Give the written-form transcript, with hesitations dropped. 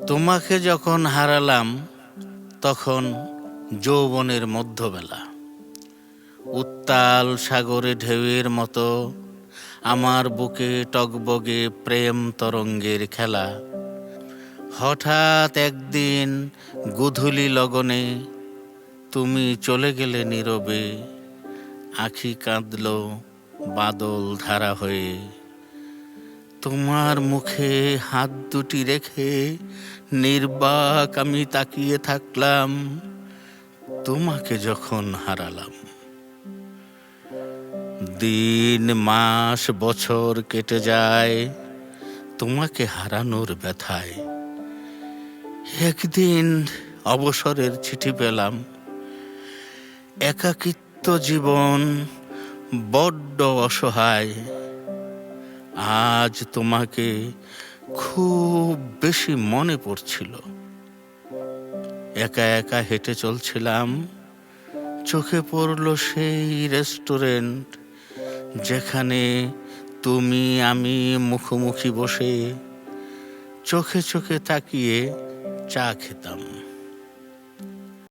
তোমাকে যখন হারালাম তখন যৌবনের মধ্যবেলা, উত্তাল সাগরে ঢেউয়ের মতো আমার বুকে টগবগে প্রেম তরঙ্গের খেলা। হঠাৎ একদিন গোধূলি লগনে তুমি চলে গেলে নীরবে, আখি কাঁদল বাদল ধারা হয়ে। তোমার মুখে হাত দুটি রেখে নির্বাক আমি তাকিয়ে থাকলাম তোমাকে যখন হারালাম। দিন মাস বছর কেটে যায় তোমাকে হারানোর ব্যথায়। একদিন অবসরের চিঠি পেলাম, একাকিত্ব জীবন বড্ড অসহায়। আজ তোমাকে খুব বেশি মনে পড়ছিল। একা একা হেঁটে চলছিলাম, চোখে পড়ল সেই রেস্টুরেন্ট যেখানে তুমি আমি মুখোমুখি বসে চোখে চোখে তাকিয়ে চা খেতাম।